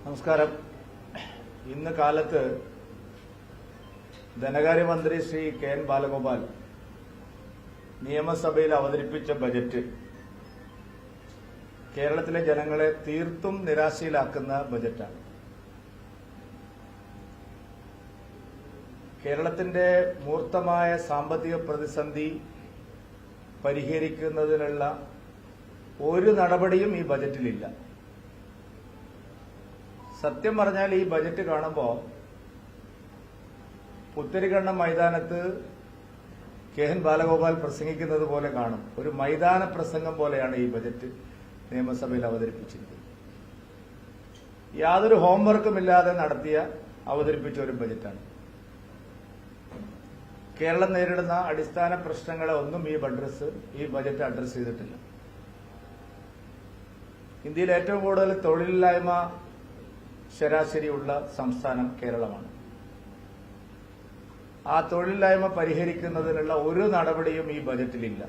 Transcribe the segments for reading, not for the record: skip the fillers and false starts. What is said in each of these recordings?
നമസ്കാരം. ഇന്ന് കാലത്ത് ധനകാര്യമന്ത്രി ശ്രീ കെ എൻ ബാലഗോപാൽ നിയമസഭയിൽ അവതരിപ്പിച്ച ബജറ്റ് കേരളത്തിലെ ജനങ്ങളെ തീർത്തും നിരാശയിലാക്കുന്ന ബജറ്റാണ്. കേരളത്തിന്റെ മൂർത്തമായ സാമ്പത്തിക പ്രതിസന്ധി പരിഹരിക്കുന്നതിനുള്ള ഒരു നടപടിയും ഈ ബജറ്റിലില്ല. സത്യം പറഞ്ഞാൽ ഈ ബജറ്റ് കാണുമ്പോൾ പുത്തരിക്കണ്ടം മൈതാനത്ത് കെ എൻ ബാലഗോപാൽ പ്രസംഗിക്കുന്നത് പോലെ കാണും. ഒരു മൈതാന പ്രസംഗം പോലെയാണ് ഈ ബജറ്റ് നിയമസഭയിൽ അവതരിപ്പിച്ചിരിക്കുന്നത്. യാതൊരു ഹോംവർക്കുമില്ലാതെ അവതരിപ്പിച്ച ഒരു ബജറ്റാണ്. കേരളം നേരിടുന്ന അടിസ്ഥാന പ്രശ്നങ്ങളെ ഒന്നും ഈ ബജറ്റ് അഡ്രസ് ചെയ്തിട്ടില്ല. ഇന്ത്യയിൽ ഏറ്റവും കൂടുതൽ തൊഴിലില്ലായ്മ ശരാശരിയുള്ള സംസ്ഥാനം കേരളമാണ്. ആ തൊഴിലില്ലായ്മ പരിഹരിക്കുന്നതിനുള്ള ഒരു നടപടിയും ഈ ബജറ്റിലില്ല.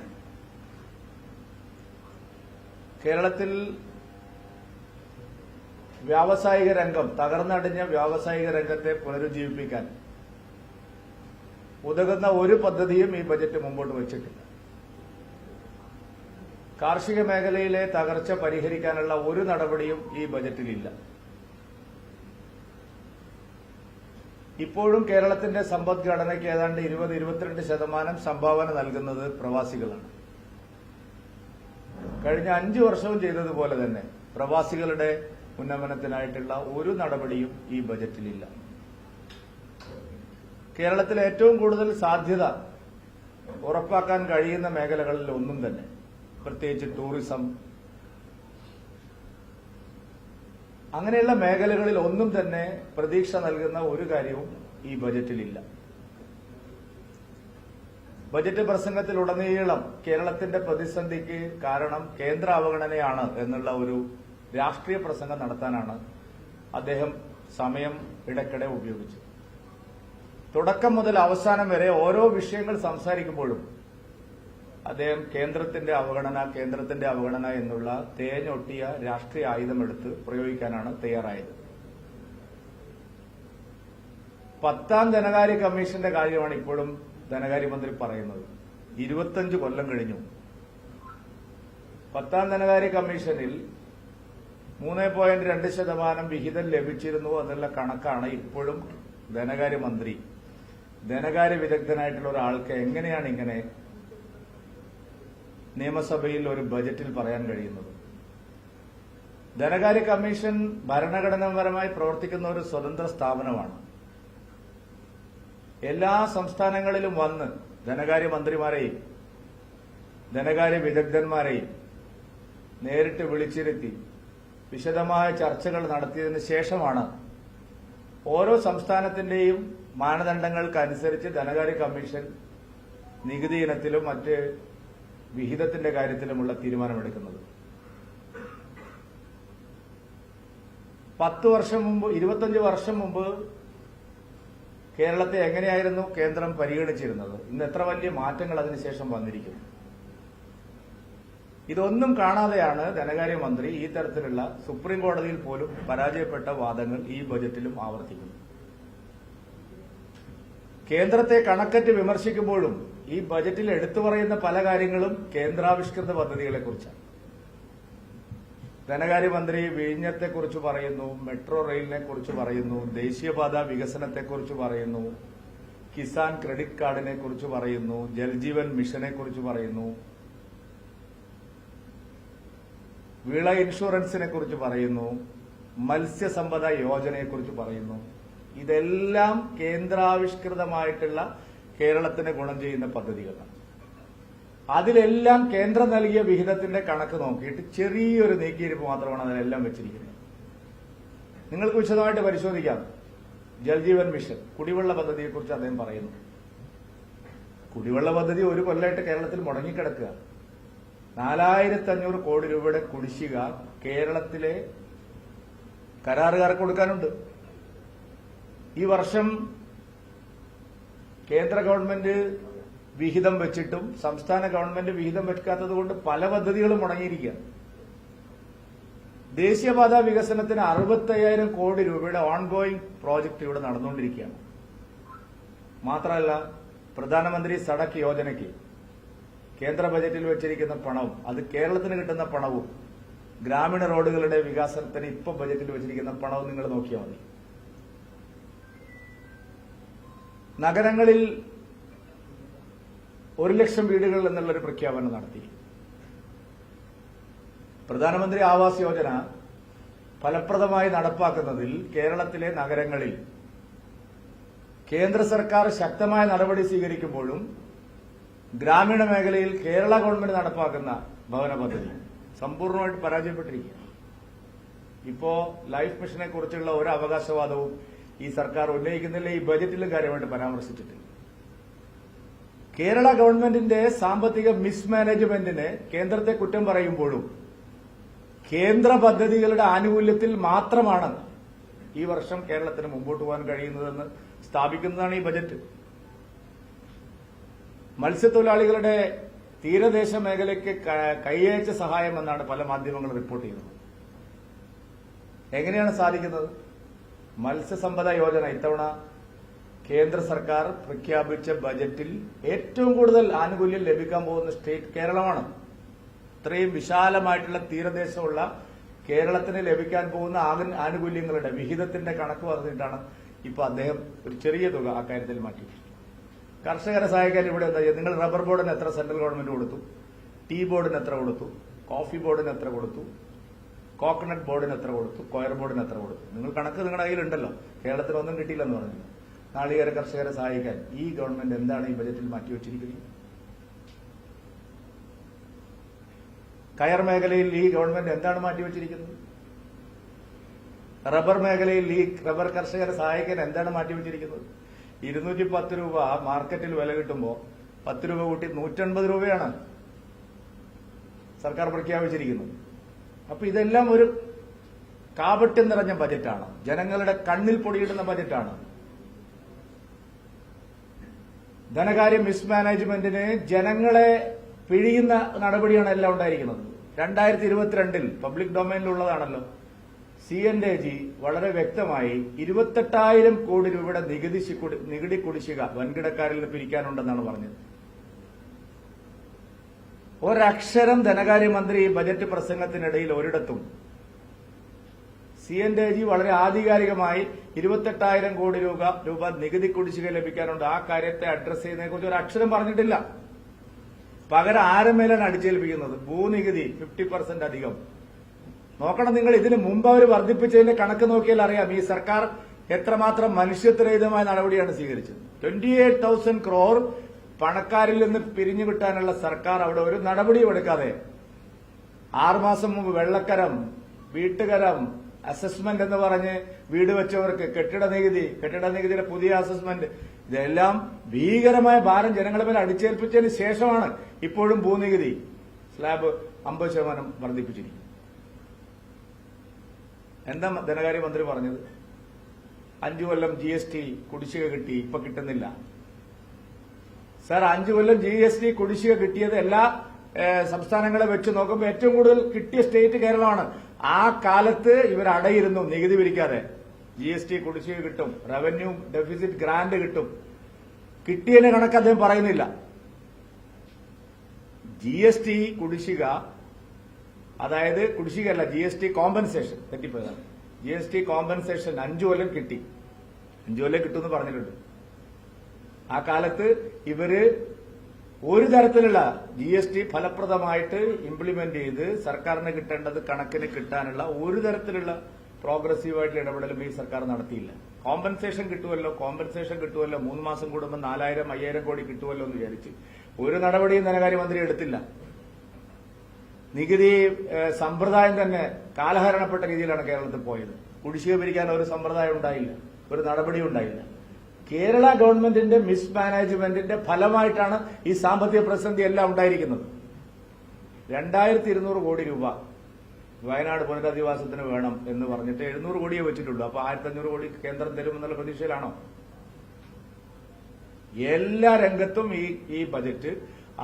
കേരളത്തിൽ വ്യാവസായിക രംഗം, തകർന്നടിഞ്ഞ വ്യാവസായിക രംഗത്തെ പുനരുജ്ജീവിപ്പിക്കാൻ ഉതകുന്ന ഒരു പദ്ധതിയും ഈ ബജറ്റ് മുമ്പോട്ട് വച്ചിട്ടില്ല. കാർഷിക മേഖലയിലെ തകർച്ച പരിഹരിക്കാനുള്ള ഒരു നടപടിയും ഈ ബജറ്റിലില്ല. ഇപ്പോഴും കേരളത്തിന്റെ സമ്പദ്ഘടനയ്ക്ക് ഏതാണ്ട് 20-22% സംഭാവന നൽകുന്നത് പ്രവാസികളാണ്. കഴിഞ്ഞ 5 വർഷവും ചെയ്തതുപോലെ തന്നെ പ്രവാസികളുടെ ഉന്നമനത്തിനായിട്ടുള്ള ഒരു നടപടിയും ഈ ബജറ്റിലില്ല. കേരളത്തിലെ ഏറ്റവും കൂടുതൽ സാധ്യത ഉറപ്പാക്കാൻ കഴിയുന്ന മേഖലകളിൽ ഒന്നും തന്നെ, പ്രത്യേകിച്ച് ടൂറിസം, അങ്ങനെയുള്ള മേഖലകളിൽ ഒന്നും തന്നെ പ്രതീക്ഷ നൽകുന്ന ഒരു കാര്യവും ഈ ബജറ്റിലില്ല. ബജറ്റ് പ്രസംഗത്തിലുടനീളം കേരളത്തിന്റെ പ്രതിസന്ധിക്ക് കാരണം കേന്ദ്ര അവഗണനയാണ് എന്നുള്ള ഒരു രാഷ്ട്രീയ പ്രസംഗം നടത്താനാണ് അദ്ദേഹം സമയം ഇടയ്ക്കിടെ ഉപയോഗിച്ചത്. തുടക്കം മുതൽ അവസാനം വരെ ഓരോ വിഷയങ്ങൾ സംസാരിക്കുമ്പോഴും അദ്ദേഹം കേന്ദ്രത്തിന്റെ അവഗണന എന്നുള്ള തേഞ്ഞൊട്ടിയ രാഷ്ട്രീയ ആയുധമെടുത്ത് പ്രയോഗിക്കാനാണ് തയ്യാറായത്. 10ാം ധനകാര്യ കമ്മീഷന്റെ കാര്യമാണ് ഇപ്പോഴും ധനകാര്യമന്ത്രി പറയുന്നത്. 25 കൊല്ലം കഴിഞ്ഞു. 10ാം ധനകാര്യ കമ്മീഷനിൽ 3.2% വിഹിതം ലഭിച്ചിരുന്നു എന്നുള്ള കണക്കാണ് ഇപ്പോഴും ധനകാര്യമന്ത്രി, ധനകാര്യ വിദഗ്ധനായിട്ടുള്ള ഒരാൾക്ക് എങ്ങനെയാണ് ഇങ്ങനെ നിയമസഭയിൽ ഒരു ബജറ്റിൽ പറയാൻ കഴിയുന്നത്? ധനകാര്യ കമ്മീഷൻ ഭരണഘടനാപരമായി പ്രവർത്തിക്കുന്ന ഒരു സ്വതന്ത്ര സ്ഥാപനമാണ്. എല്ലാ സംസ്ഥാനങ്ങളിലും വന്ന് ധനകാര്യമന്ത്രിമാരെയും ധനകാര്യ വിദഗ്ധന്മാരെയും നേരിട്ട് വിളിച്ചിരുത്തി വിശദമായ ചർച്ചകൾ നടത്തിയതിനു ശേഷമാണ് ഓരോ സംസ്ഥാനത്തിന്റെയും മാനദണ്ഡങ്ങൾക്കനുസരിച്ച് ധനകാര്യ കമ്മീഷൻ നികുതി ഇനത്തിലും മറ്റ് വിഹിതത്തിന്റെ കാര്യത്തിലുമുള്ള തീരുമാനമെടുക്കുന്നത്. 25 വർഷം മുമ്പ് കേരളത്തെ എങ്ങനെയായിരുന്നു കേന്ദ്രം പരിഗണിച്ചിരുന്നത്? ഇന്ന് എത്ര വലിയ മാറ്റങ്ങൾ അതിനുശേഷം വന്നിരിക്കുന്നു. ഇതൊന്നും കാണാതെയാണ് ധനകാര്യമന്ത്രി ഈ തരത്തിലുള്ള സുപ്രീം കോടതിയിൽ പോലും പരാജയപ്പെട്ട വാദങ്ങൾ ഈ ബജറ്റിലും ആവർത്തിക്കുന്നത്. കേന്ദ്രത്തെ കണക്കറ്റ് വിമർശിക്കുമ്പോഴും ഈ ബജറ്റിൽ എടുത്തു പറയുന്ന പല കാര്യങ്ങളും കേന്ദ്രാവിഷ്കൃത പദ്ധതികളെക്കുറിച്ചാണ്. ധനകാര്യമന്ത്രി വിഴിഞ്ഞത്തെക്കുറിച്ച് പറയുന്നു, മെട്രോ റെയിലിനെ കുറിച്ച് പറയുന്നു, ദേശീയപാത വികസനത്തെക്കുറിച്ച് പറയുന്നു, കിസാൻ ക്രെഡിറ്റ് കാർഡിനെ കുറിച്ച് പറയുന്നു, ജൽജീവൻ മിഷനെ കുറിച്ച് പറയുന്നു, വിള ഇൻഷുറൻസിനെ കുറിച്ച് പറയുന്നു, മത്സ്യസമ്പദ യോജനയെക്കുറിച്ച് പറയുന്നു. ഇതെല്ലാം കേന്ദ്രാവിഷ്കൃതമായിട്ടുള്ള കേരളത്തിന് ഗുണം ചെയ്യുന്ന പദ്ധതികളാണ്. അതിലെല്ലാം കേന്ദ്രം നൽകിയ വിഹിതത്തിന്റെ കണക്ക് നോക്കിയിട്ട് ചെറിയൊരു നീക്കിയിരിപ്പ് മാത്രമാണ് അതിലെല്ലാം വെച്ചിരിക്കുന്നത്. നിങ്ങൾക്ക് വിശദമായിട്ട് പരിശോധിക്കാം. ജൽജീവൻ മിഷൻ കുടിവെള്ള പദ്ധതിയെക്കുറിച്ച് അദ്ദേഹം പറയുന്നു. കുടിവെള്ള പദ്ധതി ഒരു കൊല്ലമായിട്ട് കേരളത്തിൽ മുടങ്ങിക്കിടക്കുക. 4500 കോടി രൂപയുടെ കുടിശ്ശിക കേരളത്തിലെ കരാറുകാർക്ക് കൊടുക്കാനുണ്ട്. ഈ വർഷം കേന്ദ്ര ഗവൺമെന്റ് വിഹിതം വെച്ചിട്ടും സംസ്ഥാന ഗവൺമെന്റ് വിഹിതം വെക്കാത്തത് കൊണ്ട് പല പദ്ധതികളും മുടങ്ങിയിരിക്കുകയാണ്. ദേശീയപാതാ വികസനത്തിന് 65,000 കോടി രൂപയുടെ ഓൺഗോയിങ് പ്രോജക്റ്റ് ഇവിടെ നടന്നുകൊണ്ടിരിക്കുകയാണ്. മാത്രമല്ല, പ്രധാനമന്ത്രി സഡക് യോജനയ്ക്ക് കേന്ദ്ര ബജറ്റിൽ വെച്ചിരിക്കുന്ന പണവും അത് കേരളത്തിന് കിട്ടുന്ന പണവും ഗ്രാമീണ റോഡുകളുടെ വികസനത്തിന് ഇപ്പോൾ ബജറ്റിൽ വെച്ചിരിക്കുന്ന പണവും നിങ്ങൾ നോക്കിയാൽ മതി. നഗരങ്ങളിൽ 1,00,000 വീടുകൾ എന്നുള്ളൊരു പ്രഖ്യാപനം നടത്തി. പ്രധാനമന്ത്രി ആവാസ് യോജന ഫലപ്രദമായി നടപ്പാക്കുന്നതിൽ കേരളത്തിലെ നഗരങ്ങളിൽ കേന്ദ്ര സർക്കാർ ശക്തമായ നടപടി സ്വീകരിക്കുമ്പോഴും ഗ്രാമീണ മേഖലയിൽ കേരള ഗവൺമെന്റ് നടപ്പാക്കുന്ന ഭവന പദ്ധതി സമ്പൂർണ്ണമായിട്ട് പരാജയപ്പെട്ടിരിക്കുക. ഇപ്പോ ലൈഫ് മിഷനെ കുറിച്ചുള്ള ഒരു അവകാശവാദവും ഈ സർക്കാർ ഉന്നയിക്കുന്നില്ല, ഈ ബജറ്റിലും കാര്യമായിട്ട് പരാമർശിച്ചിട്ടില്ല. കേരള ഗവൺമെന്റിന്റെ സാമ്പത്തിക മിസ്മാനേജ്മെന്റിന് കേന്ദ്രത്തെ കുറ്റം പറയുമ്പോഴും കേന്ദ്ര പദ്ധതികളുടെ ആനുകൂല്യത്തിൽ മാത്രമാണ് ഈ വർഷം കേരളത്തിന് മുമ്പോട്ട് പോകാൻ കഴിയുന്നതെന്ന് സ്ഥാപിക്കുന്നതാണ് ഈ ബജറ്റ്. മത്സ്യത്തൊഴിലാളികളുടെ തീരദേശ മേഖലയ്ക്ക് കൈയയച്ച സഹായം എന്നാണ് പല മാധ്യമങ്ങളും റിപ്പോർട്ട് ചെയ്യുന്നത്. എങ്ങനെയാണ് സാധിക്കുന്നത്? മത്സ്യസമ്പദ യോജന ഇത്തവണ കേന്ദ്ര സർക്കാർ പ്രഖ്യാപിച്ച ബജറ്റിൽ ഏറ്റവും കൂടുതൽ ആനുകൂല്യം ലഭിക്കാൻ പോകുന്ന സ്റ്റേറ്റ് കേരളമാണ്. ഇത്രയും വിശാലമായിട്ടുള്ള തീരദേശമുള്ള കേരളത്തിന് ലഭിക്കാൻ പോകുന്ന ആനുകൂല്യങ്ങളുടെ വിഹിതത്തിന്റെ കണക്ക് പറഞ്ഞിട്ടാണ് ഇപ്പൊ അദ്ദേഹം ഒരു ചെറിയ തുക അക്കാര്യത്തിൽ മാറ്റി. കർഷകരെ സഹായിക്കാൻ ഇവിടെ എന്താ ചെയ്യുക? നിങ്ങൾ റബ്ബർ ബോർഡിന് എത്ര സെൻട്രൽ ഗവൺമെന്റ് കൊടുത്തു, ടീ ബോർഡിന് എത്ര കൊടുത്തു, കോഫി ബോർഡിന് എത്ര കൊടുത്തു, കോക്കനട്ട് ബോർഡിന് എത്ര കൊടുത്തു, കൊയർ ബോർഡിന് എത്ര കൊടുത്തു? നിങ്ങൾ കണക്ക് നിങ്ങളുടെ കയ്യിലുണ്ടല്ലോ. കേരളത്തിനൊന്നും കിട്ടിയില്ലെന്ന് പറഞ്ഞു. നാളികേര കർഷകരെ സഹായിക്കാൻ ഈ ഗവൺമെന്റ് എന്താണ് ഈ ബജറ്റിൽ മാറ്റിവെച്ചിരിക്കുന്നത്? കയർ മേഖലയിൽ ഈ ഗവൺമെന്റ് എന്താണ് മാറ്റിവെച്ചിരിക്കുന്നത്? റബ്ബർ മേഖലയിൽ ഈ റബ്ബർ കർഷകരെ സഹായിക്കാൻ എന്താണ് മാറ്റിവെച്ചിരിക്കുന്നത്? 210 രൂപ മാർക്കറ്റിൽ വില കിട്ടുമ്പോൾ 10 രൂപ കൂട്ടി 150 രൂപയാണ് സർക്കാർ പ്രഖ്യാപിച്ചിരിക്കുന്നത്. അപ്പൊ ഇതെല്ലാം ഒരു കാപട്യം നിറഞ്ഞ ബജറ്റാണ്, ജനങ്ങളുടെ കണ്ണിൽ പൊടിയിടുന്ന ബജറ്റാണ്. ധനകാര്യ മിസ്മാനേജ്മെന്റിന് ജനങ്ങളെ പിഴിയുന്ന നടപടിയാണ് എല്ലാം ഉണ്ടായിരിക്കുന്നത്. 2022 പബ്ലിക് ഡൊമൈനിലുള്ളതാണല്ലോ. CNAG വളരെ വ്യക്തമായി 28,000 കോടി രൂപയുടെ നികുതി കുടിശ്ശിക വൻകിടക്കാരിൽ നിന്ന് പിരിക്കാനുണ്ടെന്നാണ് പറഞ്ഞത്. ഒരക്ഷരം ധനകാര്യമന്ത്രി ബജറ്റ് പ്രസംഗത്തിനിടയിൽ ഒരിടത്തും CNAG വളരെ ആധികാരികമായി 28,000 കോടി രൂപ നികുതി കുടിശ്ശിക ലഭിക്കാനുണ്ട്, ആ കാര്യത്തെ അഡ്രസ് ചെയ്യുന്നതിനെ കുറിച്ച് ഒരു അക്ഷരം പറഞ്ഞിട്ടില്ല. പകരം ആരമേലാണ് അടിച്ചേൽപ്പിക്കുന്നത്? ഭൂനികുതി 50% അധികം. നോക്കണം നിങ്ങൾ, ഇതിന് മുമ്പ് അവർ വർദ്ധിപ്പിച്ചതിന്റെ കണക്ക് നോക്കിയാൽ അറിയാം ഈ സർക്കാർ എത്രമാത്രം മനുഷ്യത്വരഹിതമായ നടപടിയാണ് സ്വീകരിച്ചത്. 28,000 crore പണക്കാരിൽ നിന്ന് പിരിഞ്ഞു കിട്ടാനുള്ള സർക്കാർ അവിടെ ഒരു നടപടിയും എടുക്കാതെ 6 മാസം മുമ്പ് വെള്ളക്കരം, വീട്ടുകരം, അസസ്മെന്റ് എന്ന് പറഞ്ഞ് വീട് വെച്ചവർക്ക് കെട്ടിട നികുതിയുടെ പുതിയ അസസ്മെന്റ്, ഇതെല്ലാം ഭീകരമായ ഭാരം ജനങ്ങളുടെ മേൽ അടിച്ചേൽപ്പിച്ചതിന് ശേഷമാണ് ഇപ്പോഴും ഭൂനികുതി സ്ലാബ് 50% വർദ്ധിപ്പിച്ചിരിക്കുന്നത്. എന്താ ധനകാര്യമന്ത്രി പറഞ്ഞത്? 5 കൊല്ലം GST കുടിശ്ശിക കിട്ടി, ഇപ്പൊ കിട്ടുന്നില്ല. സാർ, 5 കൊല്ലം GST കുടിശ്ശിക കിട്ടിയത് എല്ലാ സംസ്ഥാനങ്ങളെ വെച്ച് നോക്കുമ്പോൾ ഏറ്റവും കൂടുതൽ കിട്ടിയ സ്റ്റേറ്റ് കേരളമാണ്. ആ കാലത്ത് ഇവർ അടയിരുന്നു നികുതി പിരിക്കാതെ. GST കുടിശ്ശിക കിട്ടും, റവന്യൂ ഡെഫിസിറ്റ് ഗ്രാന്റ് കിട്ടും, കിട്ടിയതിന്റെ കണക്ക് അദ്ദേഹം പറയുന്നില്ല. GST കുടിശ്ശിക, അതായത് കുടിശ്ശികയല്ല, GST കോമ്പൻസേഷൻ, തെറ്റിപ്പോയതാണ്. GST കോമ്പൻസേഷൻ 5 കൊല്ലം കിട്ടി, 5 കൊല്ലം കിട്ടുമെന്ന് പറഞ്ഞിട്ടുണ്ട്. ആ കാലത്ത് ഇവര് ഒരു തരത്തിലുള്ള GST ഫലപ്രദമായിട്ട് ഇംപ്ലിമെന്റ് ചെയ്ത് സർക്കാരിന് കിട്ടേണ്ടത് കണക്കിന് കിട്ടാനുള്ള ഒരു തരത്തിലുള്ള പ്രോഗ്രസീവായിട്ടുള്ള ഇടപെടലും ഈ സർക്കാർ നടത്തിയില്ല. കോമ്പൻസേഷൻ കിട്ടുമല്ലോ 3 മാസം കൂടുമ്പോൾ 4,000-5,000 കോടി കിട്ടുമല്ലോ എന്ന് വിചാരിച്ച് ഒരു നടപടിയും ധനകാര്യമന്ത്രി എടുത്തില്ല. നികുതി സമ്പ്രദായം തന്നെ കാലഹരണപ്പെട്ട രീതിയിലാണ് കേരളത്തിൽ പോയത്. കുടിശ്ശിക പിരിക്കാൻ ഒരു സമ്പ്രദായം ഉണ്ടായില്ല, ഒരു നടപടിയും ഉണ്ടായില്ല. കേരള ഗവൺമെന്റിന്റെ മിസ്മാനേജ്മെന്റിന്റെ ഫലമായിട്ടാണ് ഈ സാമ്പത്തിക പ്രതിസന്ധി എല്ലാം ഉണ്ടായിരിക്കുന്നത്. 2,200 കോടി രൂപ വയനാട് പുനരധിവാസത്തിന് വേണം എന്ന് പറഞ്ഞിട്ട് 700 കോടിയേ വെച്ചിട്ടുള്ളൂ. അപ്പൊ 1,500 കോടി കേന്ദ്രം തരുമെന്നുള്ള പ്രതീക്ഷയിലാണോ? എല്ലാ രംഗത്തും ഈ ബജറ്റ്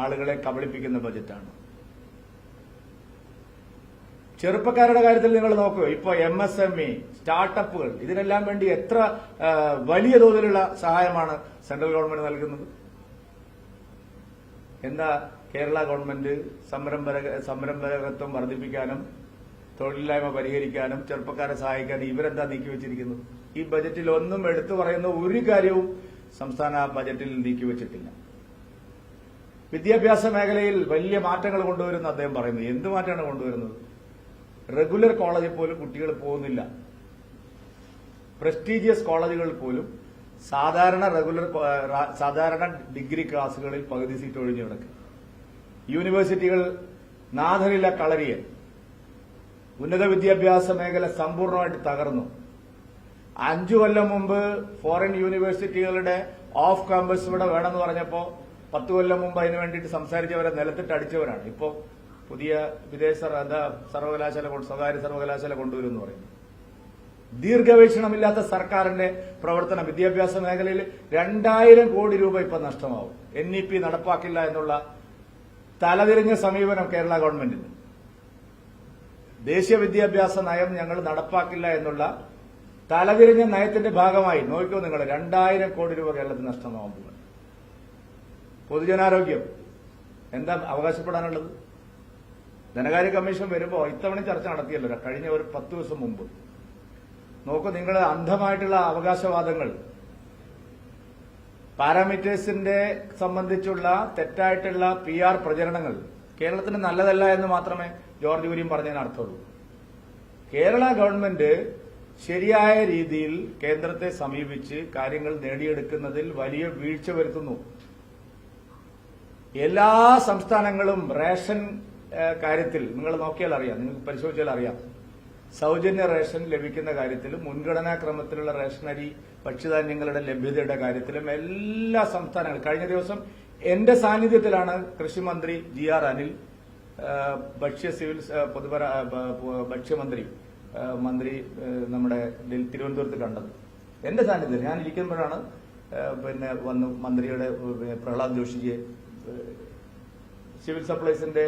ആളുകളെ കബളിപ്പിക്കുന്ന ബജറ്റാണ്. ചെറുപ്പക്കാരുടെ കാര്യത്തിൽ നിങ്ങൾ നോക്കൂ, ഇപ്പൊ MSME, സ്റ്റാർട്ടപ്പുകൾ, ഇതിനെല്ലാം വേണ്ടി എത്ര വലിയ തോതിലുള്ള സഹായമാണ് സെൻട്രൽ ഗവൺമെന്റ് നൽകുന്നത്. എന്താ കേരള ഗവൺമെന്റ് സംരംഭകത്വം വർദ്ധിപ്പിക്കാനും തൊഴിലില്ലായ്മ പരിഹരിക്കാനും ചെറുപ്പക്കാരെ സഹായിക്കാനും ഇവരെന്താ നീക്കിവെച്ചിരിക്കുന്നത്? ഈ ബജറ്റിൽ ഒന്നും എടുത്തു പറയുന്ന ഒരു കാര്യവും സംസ്ഥാന ബജറ്റിൽ നീക്കിവെച്ചിട്ടില്ല. വിദ്യാഭ്യാസ മേഖലയിൽ വലിയ മാറ്റങ്ങൾ കൊണ്ടുവരുന്ന അദ്ദേഹം പറയുന്നത്. എന്ത് മാറ്റമാണ് കൊണ്ടുവരുന്നത്? റെഗുലർ കോളേജിൽ പോലും കുട്ടികൾ പോകുന്നില്ല. പ്രസ്റ്റീജിയസ് കോളേജുകളിൽ പോലും സാധാരണ ഡിഗ്രി ക്ലാസുകളിൽ പകുതി സീറ്റ് ഒഴിഞ്ഞു കിടക്കും. യൂണിവേഴ്സിറ്റികൾ നാഥനില കളരിയെ. ഉന്നത വിദ്യാഭ്യാസ മേഖല സമ്പൂർണ്ണമായിട്ട് തകർന്നു. 5 കൊല്ലം മുമ്പ് ഫോറിൻ യൂണിവേഴ്സിറ്റികളുടെ ഓഫ് ക്യാമ്പസ് ഇവിടെ വേണമെന്ന് പറഞ്ഞപ്പോ 10 കൊല്ലം മുമ്പ് അതിനു വേണ്ടിയിട്ട് സംസാരിച്ചവരെ നിലത്തിട്ട് അടിച്ചവരാണ്. ഇപ്പോ പുതിയ വിദേശ സർവകലാശാല, സ്വകാര്യ സർവകലാശാല കൊണ്ടുവരുമെന്ന് പറയുന്നു. ദീർഘവീക്ഷണമില്ലാത്ത സർക്കാരിന്റെ പ്രവർത്തനം വിദ്യാഭ്യാസ മേഖലയിൽ 2000 കോടി രൂപ ഇപ്പൊ നഷ്ടമാവും. NEP നടപ്പാക്കില്ല എന്നുള്ള തലതിരിഞ്ഞ സമീപനം കേരള ഗവൺമെന്റിന്. ദേശീയ വിദ്യാഭ്യാസ നയം ഞങ്ങൾ നടപ്പാക്കില്ല എന്നുള്ള തലതിരിഞ്ഞ നയത്തിന്റെ ഭാഗമായി നോക്കിക്കോ നിങ്ങൾ, 2000 കോടി രൂപ കേരളത്തിന് നഷ്ടമാവുമ്പോൾ. പൊതുജനാരോഗ്യം എന്താ അവകാശപ്പെടാനുള്ളത്? ധനകാര്യ കമ്മീഷൻ വരുമ്പോൾ ഇത്തവണ ചർച്ച നടത്തിയല്ലോ കഴിഞ്ഞ ഒരു 10 ദിവസം മുമ്പ്. നോക്കൂ നിങ്ങൾ, അന്ധമായിട്ടുള്ള അവകാശവാദങ്ങൾ, പാരാമീറ്റേഴ്സിന്റെ സംബന്ധിച്ചുള്ള തെറ്റായിട്ടുള്ള PR പ്രചരണങ്ങൾ കേരളത്തിന് നല്ലതല്ല എന്ന് മാത്രമേ ജോർജ് കുര്യൻ പറഞ്ഞതിന് അർത്ഥമുള്ളൂ. കേരള ഗവൺമെന്റ് ശരിയായ രീതിയിൽ കേന്ദ്രത്തെ സമീപിച്ച് കാര്യങ്ങൾ നേടിയെടുക്കുന്നതിൽ വലിയ വീഴ്ച വരുത്തുന്നു. എല്ലാ സംസ്ഥാനങ്ങളും റേഷൻ കാര്യത്തിൽ നിങ്ങൾ നോക്കിയാൽ അറിയാം, നിങ്ങൾക്ക് പരിശോധിച്ചാൽ അറിയാം, സൌജന്യ റേഷൻ ലഭിക്കുന്ന കാര്യത്തിലും മുൻഗണനാക്രമത്തിലുള്ള റേഷനരി ഭക്ഷ്യധാന്യങ്ങളുടെ ലഭ്യതയുടെ കാര്യത്തിലും എല്ലാ സംസ്ഥാനങ്ങളും. കഴിഞ്ഞ ദിവസം എന്റെ സാന്നിധ്യത്തിലാണ് കൃഷിമന്ത്രി GR അനിൽ, ഭക്ഷ്യമന്ത്രി നമ്മുടെ തിരുവനന്തപുരത്ത് കണ്ടത്. എന്റെ സാന്നിധ്യത്തിൽ ഞാൻ ഇരിക്കുമ്പോഴാണ് വന്ന് മന്ത്രിയുടെ പ്രഹ്ലാദ് ജോഷിയെ, സിവിൽ സപ്ലൈസിന്റെ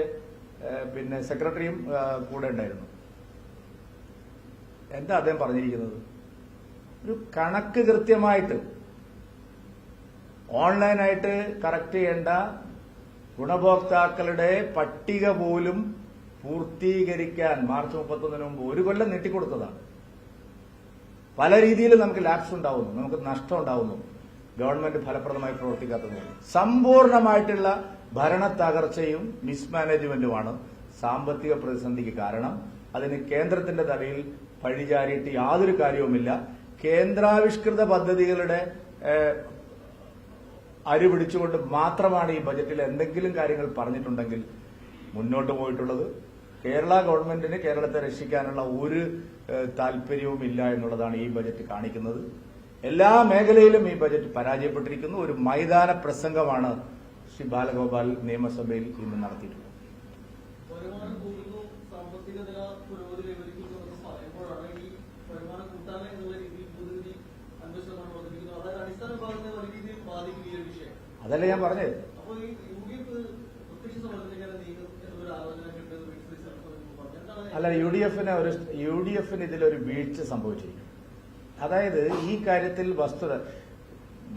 സെക്രട്ടറിയും കൂടെ ഉണ്ടായിരുന്നു. എന്താ അദ്ദേഹം പറഞ്ഞിരിക്കുന്നത്? ഒരു കണക്ക് കൃത്യമായിട്ട് ഓൺലൈനായിട്ട് കറക്റ്റ് ചെയ്യേണ്ട ഗുണഭോക്താക്കളുടെ പട്ടിക പോലും പൂർത്തീകരിക്കാൻ മാർച്ച് 31 മുമ്പ് 1 കൊല്ലം നീട്ടിക്കൊടുത്തതാണ്. പല രീതിയിൽ നമുക്ക് ലാപ്സ് ഉണ്ടാവുന്നു, നമുക്ക് നഷ്ടം ഉണ്ടാവുന്നു, ഗവൺമെന്റ് ഫലപ്രദമായി പ്രവർത്തിക്കാത്തത്. സമ്പൂർണമായിട്ടുള്ള ഭരണ തകർച്ചയും മിസ്മാനേജ്മെന്റുമാണ് സാമ്പത്തിക പ്രതിസന്ധിക്ക് കാരണം. അതിന് കേന്ദ്രത്തിന്റെ തലയിൽ പഴിചാരിയിട്ട് യാതൊരു കാര്യവുമില്ല. കേന്ദ്രാവിഷ്കൃത പദ്ധതികളുടെ അരി പിടിച്ചുകൊണ്ട് മാത്രമാണ് ഈ ബജറ്റിൽ എന്തെങ്കിലും കാര്യങ്ങൾ പറഞ്ഞിട്ടുണ്ടെങ്കിൽ മുന്നോട്ട് പോയിട്ടുള്ളത്. കേരള ഗവൺമെന്റിന് കേരളത്തെ രക്ഷിക്കാനുള്ള ഒരു താല്പര്യവും ഇല്ല എന്നുള്ളതാണ് ഈ ബജറ്റ് കാണിക്കുന്നത്. എല്ലാ മേഖലയിലും ഈ ബജറ്റ് പരാജയപ്പെട്ടിരിക്കുന്നു. ഒരു മൈതാന പ്രസംഗമാണ് ശ്രീ ബാലഗോപാൽ നിയമസഭയിൽ ഇന്ന് നടത്തിയിട്ടുള്ളത്. അതല്ല ഞാൻ പറഞ്ഞത്. അല്ല, UDF-ന് ഇതിലൊരു വീഴ്ച സംഭവിച്ചിരിക്കും. അതായത് ഈ കാര്യത്തിൽ വസ്തുത,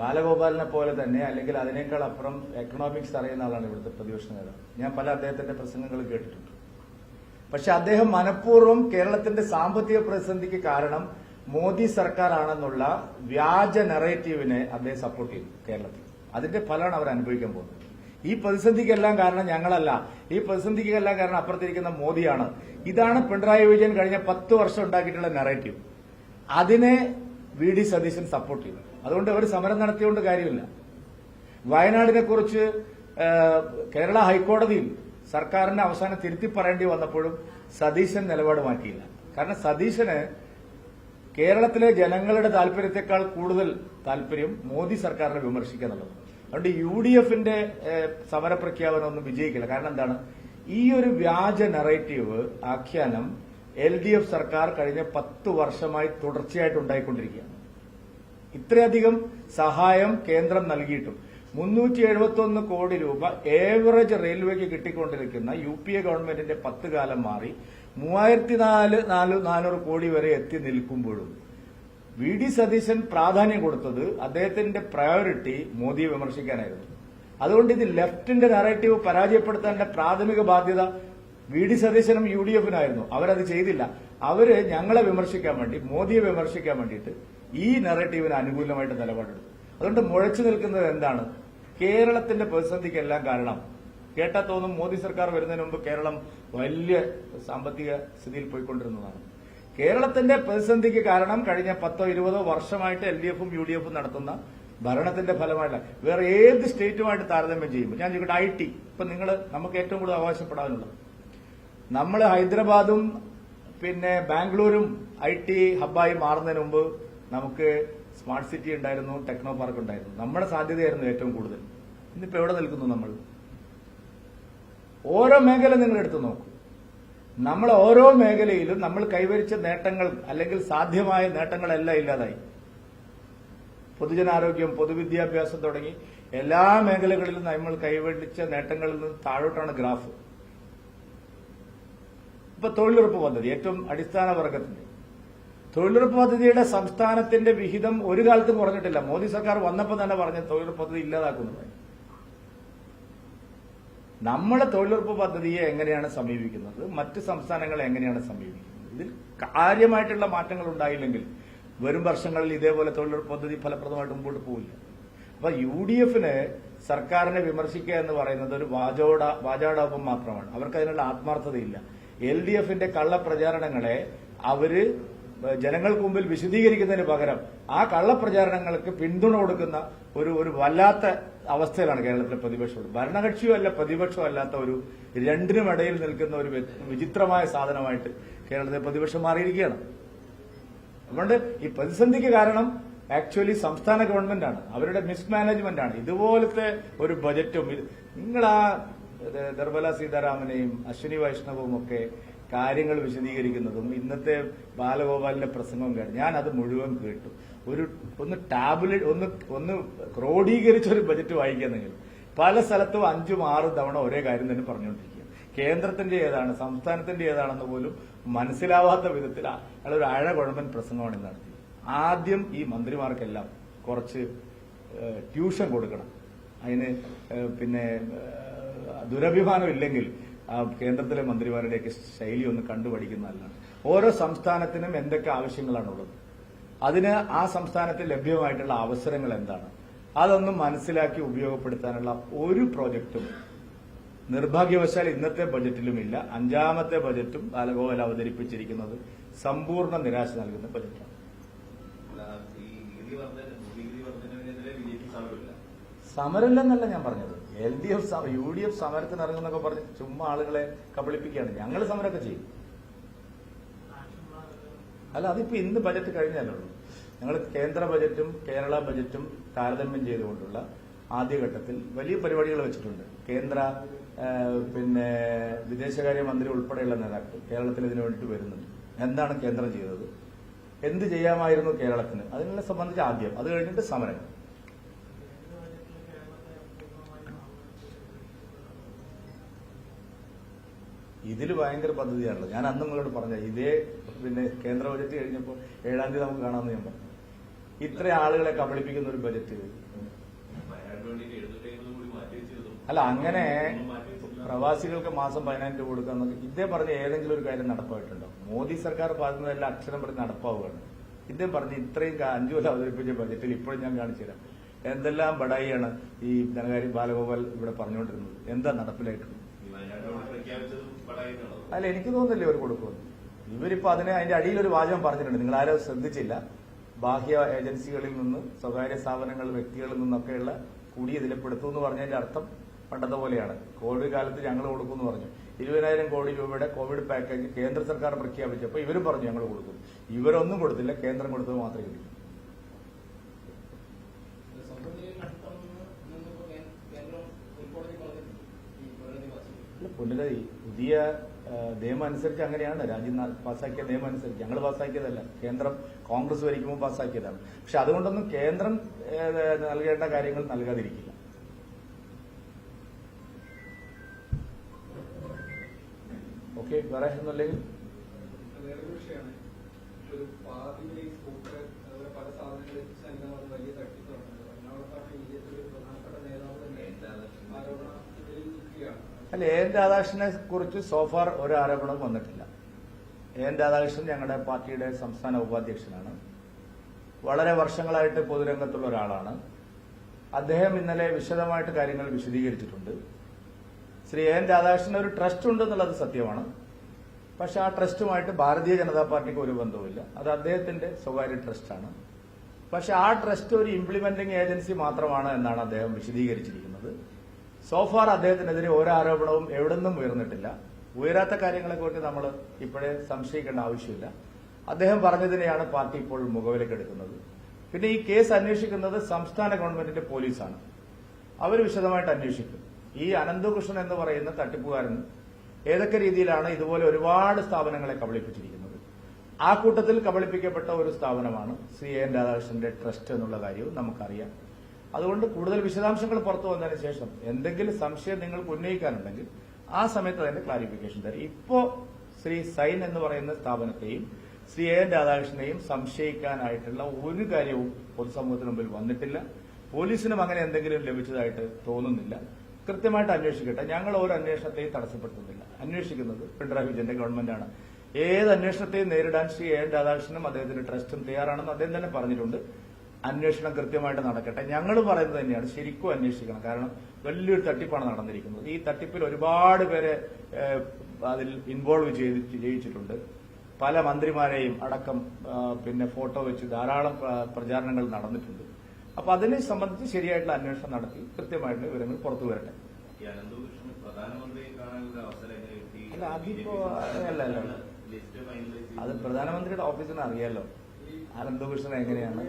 ബാലഗോപാലിനെ പോലെ തന്നെ അല്ലെങ്കിൽ അതിനേക്കാൾ അപ്പുറം എക്കണോമിക്സ് അറിയുന്ന ആളാണ് ഇവിടുത്തെ പ്രതിപക്ഷ നേതാവ്. ഞാൻ പല അദ്ദേഹത്തിന്റെ പ്രസംഗങ്ങൾ കേട്ടിട്ടുണ്ട്. പക്ഷെ അദ്ദേഹം മനഃപൂർവ്വം കേരളത്തിന്റെ സാമ്പത്തിക പ്രതിസന്ധിക്ക് കാരണം മോദി സർക്കാരാണെന്നുള്ള വ്യാജ നെറേറ്റീവിനെ അദ്ദേഹം സപ്പോർട്ട് ചെയ്തു കേരളത്തിൽ. അതിന്റെ ഫലമാണ് അവർ അനുഭവിക്കാൻ പോകുന്നത്. ഈ പ്രതിസന്ധിക്കെല്ലാം കാരണം ഞങ്ങളല്ല, ഈ പ്രതിസന്ധിക്കെല്ലാം കാരണം അപ്പുറത്തിരിക്കുന്ന മോദിയാണ്. ഇതാണ് പിണറായി വിജയൻ കഴിഞ്ഞ 10 വർഷം ഉണ്ടാക്കിയിട്ടുള്ള നെറേറ്റീവ്. അതിനെ VD സതീശൻ സപ്പോർട്ട് ചെയ്തു. അതുകൊണ്ട് അവർ സമരം നടത്തിയോണ്ട് കാര്യമില്ല. വയനാടിനെ കുറിച്ച് കേരള ഹൈക്കോടതിയിൽ സർക്കാരിന് അവസാനം തിരുത്തി പറയേണ്ടി വന്നപ്പോഴും സതീശൻ നിലപാട് മാറ്റിയില്ല. കാരണം സതീശന് കേരളത്തിലെ ജനങ്ങളുടെ താല്പര്യത്തെക്കാൾ കൂടുതൽ താല്പര്യം മോദി സർക്കാരിനെ വിമർശിക്കുക എന്നുള്ളത്. അതുകൊണ്ട് UDF-ന്റെ സമരപ്രഖ്യാപനം ഒന്നും വിജയിക്കില്ല. കാരണം എന്താണ്? ഈ ഒരു വ്യാജ നെറേറ്റീവ് ആഖ്യാനം LDF സർക്കാർ കഴിഞ്ഞ 10 വർഷമായി തുടർച്ചയായിട്ട് ഉണ്ടായിക്കൊണ്ടിരിക്കുകയാണ്. ഇത്രയധികം സഹായം കേന്ദ്രം നൽകിയിട്ടും 371 കോടി രൂപ ഏവറേജ് റെയിൽവേക്ക് കിട്ടിക്കൊണ്ടിരിക്കുന്ന UPA ഗവൺമെന്റിന്റെ 10 കാലം മാറി $3400 കോടി വരെ എത്തി നിൽക്കുമ്പോഴും വി ഡി സതീശൻ പ്രാധാന്യം കൊടുത്തത് അദ്ദേഹത്തിന്റെ പ്രയോറിറ്റി മോദിയെ വിമർശിക്കാനായിരുന്നു. അതുകൊണ്ട് ഇത് ലെഫ്റ്റിന്റെ നറേറ്റീവ് പരാജയപ്പെടുത്തേണ്ട പ്രാഥമിക ബാധ്യത വി ഡി സതീശനും യു ഡി എഫിനായിരുന്നു. അവരത് ചെയ്തില്ല. അവര് ഞങ്ങളെ വിമർശിക്കാൻ വേണ്ടി, മോദിയെ വിമർശിക്കാൻ വേണ്ടിയിട്ട് ഈ നറേറ്റീവിന് അനുകൂലമായിട്ട് നിലപാടെടുത്തു. അതുകൊണ്ട് മുഴച്ചു നിൽക്കുന്നത് എന്താണ്? കേരളത്തിന്റെ പ്രതിസന്ധിക്കെല്ലാം കാരണം കേട്ടാ തോന്നും മോദി സർക്കാർ വരുന്നതിന് മുമ്പ് കേരളം വലിയ സാമ്പത്തിക സ്ഥിതിയിൽ പോയിക്കൊണ്ടിരുന്നതാണ്. കേരളത്തിന്റെ പ്രതിസന്ധിക്ക് കാരണം കഴിഞ്ഞ 10-20 വർഷമായിട്ട് LDFും UDF നടത്തുന്ന ഭരണത്തിന്റെ ഫലമായില്ല. വേറെ ഏത് സ്റ്റേറ്റുമായിട്ട് താരതമ്യം ചെയ്യുമ്പോൾ ഞാൻ ചോദിക്കട്ടെ, IT ഇപ്പൊ നമുക്ക് ഏറ്റവും കൂടുതൽ അവകാശപ്പെടാനുള്ളത്, നമ്മൾ ഹൈദരാബാദും പിന്നെ ബാംഗ്ലൂരും IT ഹബ്ബായി മാറുന്നതിന് മുമ്പ് നമുക്ക് സ്മാർട്ട് സിറ്റി ഉണ്ടായിരുന്നു, ടെക്നോ പാർക്ക് ഉണ്ടായിരുന്നു. നമ്മുടെ സാധ്യതയായിരുന്നു ഏറ്റവും കൂടുതൽ. ഇന്നിപ്പോ എവിടെ നിൽക്കുന്നു നമ്മൾ? ഓരോ മേഖല നിങ്ങൾ എടുത്തു നോക്കൂ. നമ്മൾ ഓരോ മേഖലയിലും നമ്മൾ കൈവരിച്ച നേട്ടങ്ങൾ അല്ലെങ്കിൽ സാധ്യമായ നേട്ടങ്ങളെല്ലാം ഇല്ലാതായി. പൊതുജനാരോഗ്യം, പൊതുവിദ്യാഭ്യാസം തുടങ്ങി എല്ലാ മേഖലകളിലും നമ്മൾ കൈവരിച്ച നേട്ടങ്ങളിൽ നിന്ന് താഴോട്ടാണ് ഗ്രാഫ്. ഇപ്പൊ തൊഴിലുറപ്പ് പദ്ധതി, ഏറ്റവും അടിസ്ഥാന വർഗത്തിന്റെ തൊഴിലുറപ്പ് പദ്ധതിയുടെ സംസ്ഥാനത്തിന്റെ വിഹിതം ഒരു കാലത്തും കുറഞ്ഞിട്ടില്ല. മോദി സർക്കാർ വന്നപ്പോൾ തന്നെ പറഞ്ഞ തൊഴിലുറപ്പ് പദ്ധതി ഇല്ലാതാക്കുന്നതായി. നമ്മളെ തൊഴിലുറപ്പ് പദ്ധതിയെ എങ്ങനെയാണ് സമീപിക്കുന്നത്, മറ്റ് സംസ്ഥാനങ്ങളെ എങ്ങനെയാണ് സമീപിക്കുന്നത്? ഇതിൽ കാര്യമായിട്ടുള്ള മാറ്റങ്ങൾ ഉണ്ടായില്ലെങ്കിൽ വരും വർഷങ്ങളിൽ ഇതേപോലെ തൊഴിലുറപ്പ് പദ്ധതി ഫലപ്രദമായിട്ട് മുമ്പോട്ട് പോവില്ല. അപ്പൊ UDFന് സർക്കാരിനെ വിമർശിക്കുക എന്ന് പറയുന്നത് ഒരു വാചാടോപം മാത്രമാണ്. അവർക്ക് അതിനുള്ള ആത്മാർത്ഥതയില്ല. LDFന്റെ കള്ളപ്രചാരണങ്ങളെ അവര് ജനങ്ങൾക്ക് മുമ്പിൽ വിശദീകരിക്കുന്നതിന് പകരം ആ കള്ളപ്രചാരണങ്ങൾക്ക് പിന്തുണ കൊടുക്കുന്ന ഒരു വല്ലാത്ത അവസ്ഥയിലാണ് കേരളത്തിലെ പ്രതിപക്ഷം. ഭരണകക്ഷിയോ അല്ല പ്രതിപക്ഷമോ അല്ലാത്ത രണ്ടിനുമിടയിൽ നിൽക്കുന്ന ഒരു വിചിത്രമായ സാധനമായിട്ട് കേരളത്തിലെ പ്രതിപക്ഷം മാറിയിരിക്കുകയാണ്. അതുകൊണ്ട് ഈ പ്രതിസന്ധിക്ക് കാരണം ആക്ച്വലി സംസ്ഥാന ഗവൺമെന്റാണ്, അവരുടെ മിസ്മാനേജ്മെന്റ് ആണ്. ഇതുപോലത്തെ ഒരു ബജറ്റും നിങ്ങൾ നിർമ്മല സീതാരാമനെയും അശ്വിനി വൈഷ്ണവും ഒക്കെ കാര്യങ്ങൾ വിശദീകരിക്കുന്നതും ഇന്നത്തെ ബാലഗോപാലിന്റെ പ്രസംഗവും കേട്ടു. ഞാൻ അത് മുഴുവൻ കേട്ടു. ഒന്ന് ടാബ്ലറ്റ് ഒന്ന് ക്രോഡീകരിച്ചൊരു ബജറ്റ് വായിക്കുന്നെങ്കിൽ പല സ്ഥലത്തും 5-6 തവണ ഒരേ കാര്യം തന്നെ പറഞ്ഞുകൊണ്ടിരിക്കുക. കേന്ദ്രത്തിന്റെ ഏതാണ് സംസ്ഥാനത്തിന്റെ ഏതാണെന്ന് പോലും മനസ്സിലാവാത്ത വിധത്തിൽ അയാളൊരു ഗവൺമെന്റ് പ്രസംഗമാണ് ഇന്ന് നടത്തിയത്. ആദ്യം ഈ മന്ത്രിമാർക്കെല്ലാം കുറച്ച് ട്യൂഷൻ കൊടുക്കണം. അതിന് പിന്നെ ദുരഭിമാനം ഇല്ലെങ്കിൽ കേന്ദ്രത്തിലെ മന്ത്രിമാരുടെയൊക്കെ ശൈലി ഒന്ന് കണ്ടുപഠിക്കുന്നതല്ലാണ്. ഓരോ സംസ്ഥാനത്തിനും എന്തൊക്കെ ആവശ്യങ്ങളാണുള്ളത്, അതിന് ആ സംസ്ഥാനത്തിൽ ലഭ്യമായിട്ടുള്ള അവസരങ്ങൾ എന്താണ്, അതൊന്നും മനസ്സിലാക്കി ഉപയോഗപ്പെടുത്താനുള്ള ഒരു പ്രോജക്റ്റും നിർഭാഗ്യവശാൽ ഇന്നത്തെ ബജറ്റിലുമില്ല. 5ാമത്തെ ബജറ്റും ബാലഗോപാൽ അവതരിപ്പിച്ചിരിക്കുന്നത് സമ്പൂർണ്ണ നിരാശ നൽകുന്ന ബജറ്റാണ്. സമരമില്ലെന്നല്ല ഞാൻ പറഞ്ഞത്. LDF UDF സമരത്തിന് ഇറങ്ങുന്നൊക്കെ പറഞ്ഞ് ചുമ്മാ ആളുകളെ കബളിപ്പിക്കുകയാണ്. ഞങ്ങൾ സമരമൊക്കെ ചെയ്യും. അല്ല, അതിപ്പോ ഇന്ന് ബജറ്റ് കഴിഞ്ഞാലേ ഉള്ളൂ. ഞങ്ങൾ കേന്ദ്ര ബജറ്റും കേരള ബജറ്റും താരതമ്യം ചെയ്തുകൊണ്ടുള്ള ആദ്യഘട്ടത്തിൽ വലിയ പരിപാടികൾ വെച്ചിട്ടുണ്ട്. കേന്ദ്ര പിന്നെ വിദേശകാര്യമന്ത്രി ഉൾപ്പെടെയുള്ള നേതാക്കൾ കേരളത്തിൽ ഇതിനു വേണ്ടിയിട്ട് വരുന്നുണ്ട്. എന്താണ് കേന്ദ്രം ചെയ്തത്, എന്ത് ചെയ്യാമായിരുന്നു കേരളത്തിന്, അതിനെ സംബന്ധിച്ച് ആദ്യം, അത് കഴിഞ്ഞിട്ട് സമരം. ഇതിൽ ഭയങ്കര പദ്ധതിയാണല്ലോ. ഞാൻ അന്ന് നിങ്ങളോട് പറഞ്ഞ ഇതേ പിന്നെ കേന്ദ്ര ബജറ്റ് കഴിഞ്ഞപ്പോൾ 7-ാം തീയതി നമുക്ക് കാണാമെന്ന് ഞാൻ പറഞ്ഞു. ഇത്ര ആളുകളെ കബളിപ്പിക്കുന്ന ഒരു ബജറ്റ് അല്ല. അങ്ങനെ പ്രവാസികൾക്ക് മാസം 10,000 രൂപ കൊടുക്കാന്നൊക്കെ ഇദ്ദേഹം പറഞ്ഞ ഏതെങ്കിലും ഒരു കാര്യം നടപ്പായിട്ടുണ്ടോ? മോദി സർക്കാർ പറയുന്നതെല്ലാം അക്ഷരം പറഞ്ഞ് നടപ്പാവുകയാണ്. ഇദ്ദേഹം പറഞ്ഞ് ഇത്രയും 5 കൊല്ലം അവതരിപ്പിച്ച ബജറ്റിൽ ഇപ്പോഴും ഞാൻ കാണിച്ചു തരാം എന്തെല്ലാം ബഡായിയാണ് ഈ ധനകാര്യ ബാലഗോപാൽ ഇവിടെ പറഞ്ഞുകൊണ്ടിരുന്നത്. എന്താ നടപ്പിലായിട്ടുള്ളത്? അല്ല, എനിക്ക് തോന്നുന്നില്ലേ അവർ കൊടുക്കുമെന്ന്. ഇവരിപ്പോ അതിന്റെ അടിയിലൊരു വാചകം പറഞ്ഞിട്ടുണ്ട്, നിങ്ങൾ ആരും ശ്രദ്ധിച്ചില്ല. ബാഹ്യ ഏജൻസികളിൽ നിന്ന്, സ്വകാര്യ സ്ഥാപനങ്ങൾ, വ്യക്തികളിൽ നിന്നൊക്കെയുള്ള കൂടി ഇതിലെപ്പെടുത്തു എന്ന് പറഞ്ഞതിന്റെ അർത്ഥം പണ്ടത്തെ പോലെയാണ്. കോവിഡ് കാലത്ത് ഞങ്ങൾ കൊടുക്കുമെന്ന് പറഞ്ഞു. 20,000 കോടി രൂപയുടെ കോവിഡ് പാക്കേജ് കേന്ദ്ര സർക്കാർ പ്രഖ്യാപിച്ചപ്പോൾ ഇവരും പറഞ്ഞു ഞങ്ങൾ കൊടുക്കും. ഇവരൊന്നും കൊടുത്തില്ല, കേന്ദ്രം കൊടുത്തത് മാത്രമേ കിട്ടൂ. പുതിയ നിയമം അനുസരിച്ച് അങ്ങനെയാണ് രാജ്യം പാസ്സാക്കിയ നിയമം അനുസരിച്ച്. ഞങ്ങൾ പാസ്സാക്കിയതല്ല, കേന്ദ്രം കോൺഗ്രസ് ഭരിക്കുമ്പോൾ പാസ്സാക്കിയതാണ്. പക്ഷെ അതുകൊണ്ടൊന്നും കേന്ദ്രം നൽകേണ്ട കാര്യങ്ങൾ നൽകാതിരിക്കില്ല. ഓക്കെ, വേറെ ഒന്നുമില്ലെങ്കിൽ വേറൊരു വിഷയമാണ് ഒരു പാതിയിലെ സ്കൂട്ടർ അതുപോലെ പല സാധനങ്ങൾ എത്തിച്ച് നൽകാൻ വലിയ തട്ടിപ്പ് നടക്കുന്നത്. എറണാകുളത്താണ് ബിജെപി ഒരു പ്രധാനപ്പെട്ട നേതാവ് തന്നെ ആരോപണത്തിൽ നിൽക്കുകയാണ്. അല്ല, എൻ രാധാകൃഷ്ണനെ കുറിച്ച് സോഫാർ ഒരു ആരോപണവും വന്നിട്ടില്ല. എൻ രാധാകൃഷ്ണൻ ഞങ്ങളുടെ പാർട്ടിയുടെ സംസ്ഥാന ഉപാധ്യക്ഷനാണ്. വളരെ വർഷങ്ങളായിട്ട് പൊതുരംഗത്തുള്ള ഒരാളാണ്. അദ്ദേഹം ഇന്നലെ വിശദമായിട്ട് കാര്യങ്ങൾ വിശദീകരിച്ചിട്ടുണ്ട്. ശ്രീ എൻ രാധാകൃഷ്ണൻ ഒരു ട്രസ്റ്റ് ഉണ്ടെന്നുള്ളത് സത്യമാണ്. പക്ഷെ ആ ട്രസ്റ്റുമായിട്ട് ഭാരതീയ ജനതാ പാർട്ടിക്ക് ഒരു ബന്ധവുമില്ല. അത് അദ്ദേഹത്തിന്റെ സ്വകാര്യ ട്രസ്റ്റാണ്. പക്ഷെ ആ ട്രസ്റ്റ് ഒരു ഇംപ്ലിമെന്റിംഗ് ഏജൻസി മാത്രമാണ് എന്നാണ് അദ്ദേഹം വിശദീകരിച്ചിരിക്കുന്നത്. സോഫാർ അദ്ദേഹത്തിനെതിരെ ഒരാരോപണവും എവിടെന്നും ഉയർന്നിട്ടില്ല. ഉയരാത്ത കാര്യങ്ങളെക്കുറിച്ച് നമ്മൾ ഇപ്പോഴേ സംശയിക്കേണ്ട ആവശ്യമില്ല. അദ്ദേഹം പറഞ്ഞതിനെയാണ് പാർട്ടി ഇപ്പോൾ മുഖവിലക്കെടുക്കുന്നത്. പിന്നെ ഈ കേസ് അന്വേഷിക്കുന്നത് സംസ്ഥാന ഗവൺമെന്റിന്റെ പോലീസാണ്. അവർ വിശദമായിട്ട് അന്വേഷിക്കും. ഈ അനന്തകൃഷ്ണൻ എന്ന് പറയുന്ന തട്ടിപ്പുകാരൻ ഏതൊക്കെ രീതിയിലാണ് ഇതുപോലെ ഒരുപാട് സ്ഥാപനങ്ങളെ കബളിപ്പിച്ചിരിക്കുന്നത്. ആ കൂട്ടത്തിൽ കബളിപ്പിക്കപ്പെട്ട ഒരു സ്ഥാപനമാണ് ശ്രീ എൻ രാധാകൃഷ്ണന്റെ ട്രസ്റ്റ് എന്നുള്ള കാര്യവും നമുക്കറിയാം. അതുകൊണ്ട് കൂടുതൽ വിശദാംശങ്ങൾ പുറത്തു വന്നതിന് ശേഷം എന്തെങ്കിലും സംശയം നിങ്ങൾക്ക് ഉന്നയിക്കാനുണ്ടെങ്കിൽ ആ സമയത്ത് അതിന്റെ ക്ലാരിഫിക്കേഷൻ തരും. ഇപ്പോ ശ്രീ സൈൻ എന്ന് പറയുന്ന സ്ഥാപനത്തെയും ശ്രീ എൻ രാധാകൃഷ്ണനെയും സംശയിക്കാനായിട്ടുള്ള ഒരു കാര്യവും പൊതുസമൂഹത്തിന് മുമ്പിൽ വന്നിട്ടില്ല. പോലീസിനും അങ്ങനെ എന്തെങ്കിലും ലഭിച്ചതായിട്ട് തോന്നുന്നില്ല. കൃത്യമായിട്ട് അന്വേഷിക്കട്ടെ. ഞങ്ങൾ ഒരു അന്വേഷണത്തെയും തടസ്സപ്പെടുത്തുന്നില്ല. അന്വേഷിക്കുന്നത് പിണറായി വിജയന്റെ ഗവൺമെന്റാണ്. ഏത് അന്വേഷണത്തെയും നേരിടാൻ ശ്രീ എൻ രാധാകൃഷ്ണനും അദ്ദേഹത്തിന്റെ ട്രസ്റ്റും തയ്യാറാണെന്ന് അദ്ദേഹം തന്നെ പറഞ്ഞിട്ടുണ്ട്. അന്വേഷണം കൃത്യമായിട്ട് നടക്കട്ടെ. ഞങ്ങൾ പറയുന്നത് തന്നെയാണ്, ശരിക്കും അന്വേഷിക്കണം. കാരണം വലിയൊരു തട്ടിപ്പാണ് നടന്നിരിക്കുന്നത്. ഈ തട്ടിപ്പിൽ ഒരുപാട് പേരെ അതിൽ ഇൻവോൾവ് ചെയ്യിച്ചിട്ടുണ്ട്. പല മന്ത്രിമാരെയും അടക്കം പിന്നെ ഫോട്ടോ വെച്ച് ധാരാളം പ്രചാരണങ്ങൾ നടന്നിട്ടുണ്ട്. അപ്പൊ അതിനെ സംബന്ധിച്ച് ശരിയായിട്ടുള്ള അന്വേഷണം നടത്തി കൃത്യമായിട്ടുള്ള വിവരങ്ങൾ പുറത്തു വരട്ടെ. അല്ല, അതിപ്പോ അല്ല അത് പ്രധാനമന്ത്രിയുടെ ഓഫീസിന് അറിയാലോ അനന്തകൃഷ്ണൻ എങ്ങനെയാണ്.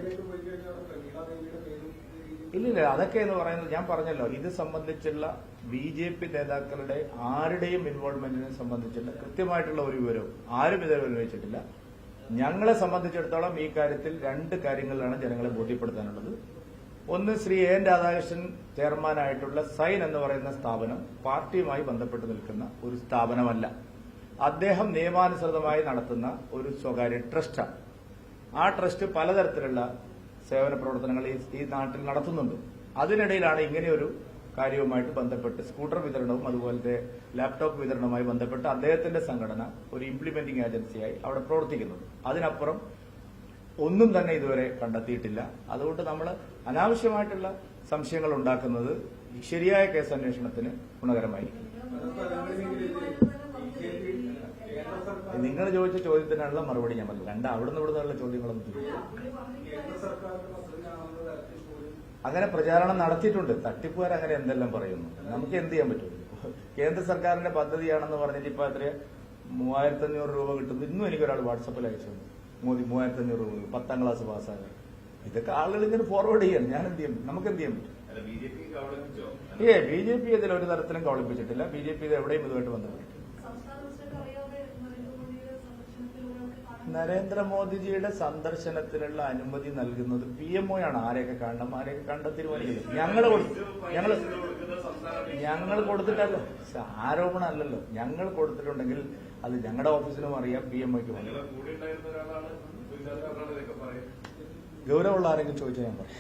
ഇല്ലില്ല, അതൊക്കെ എന്ന് പറയുന്നത് ഞാൻ പറഞ്ഞല്ലോ, ഇത് സംബന്ധിച്ചുള്ള ബി.ജെ.പി. നേതാക്കളുടെ ആരുടെയും ഇൻവോൾവ്മെന്റിനെ സംബന്ധിച്ചുള്ള കൃത്യമായിട്ടുള്ള ഒരു വിവരവും ആരും ഇതുവരെ ഉന്നയിച്ചിട്ടില്ല. ഞങ്ങളെ സംബന്ധിച്ചിടത്തോളം ഈ കാര്യത്തിൽ രണ്ട് കാര്യങ്ങളിലാണ് ജനങ്ങളെ ബോധ്യപ്പെടുത്താനുള്ളത്. ഒന്ന്, ശ്രീ എൻ രാധാകൃഷ്ണൻ ചെയർമാനായിട്ടുള്ള സൈൻ എന്ന് പറയുന്ന സ്ഥാപനം പാർട്ടിയുമായി ബന്ധപ്പെട്ട് നിൽക്കുന്ന ഒരു സ്ഥാപനമല്ല. അദ്ദേഹം നിയമാനുസൃതമായി നടത്തുന്ന ഒരു സ്വകാര്യ ട്രസ്റ്റാണ്. ആ ട്രസ്റ്റ് പലതരത്തിലുള്ള സേവന പ്രവർത്തനങ്ങൾ ഈ നാട്ടിൽ നടത്തുന്നുണ്ട്. അതിനിടയിലാണ് ഇങ്ങനെയൊരു കാര്യവുമായിട്ട് ബന്ധപ്പെട്ട് സ്കൂട്ടർ വിതരണവും അതുപോലത്തെ ലാപ്ടോപ്പ് വിതരണവുമായി ബന്ധപ്പെട്ട് അദ്ദേഹത്തിന്റെ സംഘടന ഒരു ഇംപ്ലിമെന്റിംഗ് ഏജൻസിയായി അവിടെ പ്രവർത്തിക്കുന്നത്. അതിനപ്പുറം ഒന്നും തന്നെ ഇതുവരെ കണ്ടെത്തിയിട്ടില്ല. അതുകൊണ്ട് നമ്മൾ അനാവശ്യമായിട്ടുള്ള സംശയങ്ങൾ ഉണ്ടാക്കുന്നത് ശരിയായ കേസ് അന്വേഷണത്തിന് ഗുണകരമായിരിക്കും. നിങ്ങൾ ചോദിച്ച ചോദ്യത്തിനുള്ള മറുപടി ഞാൻ പറഞ്ഞു. അവിടുന്ന് ഇവിടുന്നുള്ള ചോദ്യങ്ങളൊന്നും ചോദിച്ചു. അങ്ങനെ പ്രചാരണം നടത്തിയിട്ടുണ്ട്. തട്ടിപ്പുകാർ അങ്ങനെ എന്തെല്ലാം പറയുന്നു. നമുക്ക് എന്ത് ചെയ്യാൻ പറ്റും? കേന്ദ്ര സർക്കാരിന്റെ പദ്ധതിയാണെന്ന് പറഞ്ഞിട്ട് ഇപ്പൊ എത്ര 3500 രൂപ കിട്ടുന്നു. ഇന്നും എനിക്കൊരാൾ വാട്സപ്പിൽ അയച്ചു, മോദി 3500 രൂപ 10ാം ക്ലാസ് പാസ്സാകാൻ. ഇതൊക്കെ ആളുകൾ ഇങ്ങനെ ഫോർവേഡ് ചെയ്യാൻ ഞാൻ എന്ത് ചെയ്യും? നമുക്ക് എന്ത് ചെയ്യാൻ പറ്റും? ബി.ജെ.പി. ഇതിൽ ഒരു തരത്തിലും കബളിപ്പിച്ചിട്ടില്ല. ബി.ജെ.പി. ഇത് എവിടെയും ഇതുമായിട്ട് ബന്ധപ്പെട്ടിട്ടില്ല. നരേന്ദ്രമോദിജിയുടെ സന്ദർശനത്തിനുള്ള അനുമതി നൽകുന്നത് PMO ആണ്. ആരെയൊക്കെ കാണണം, ആരെയൊക്കെ കണ്ടാൽ തീരുമാനിക്കുന്നത്. ഞങ്ങൾ കൊടുത്തിട്ടല്ല, ആരോപണം അല്ലല്ലോ. ഞങ്ങൾ കൊടുത്തിട്ടുണ്ടെങ്കിൽ അത് ഞങ്ങളുടെ ഓഫീസിനും അറിയാം, PMOയ്ക്കും അറിയാം. ഗൗരവമുള്ള ആരെങ്കിലും ചോദിച്ചാൽ ഞാൻ പറയും.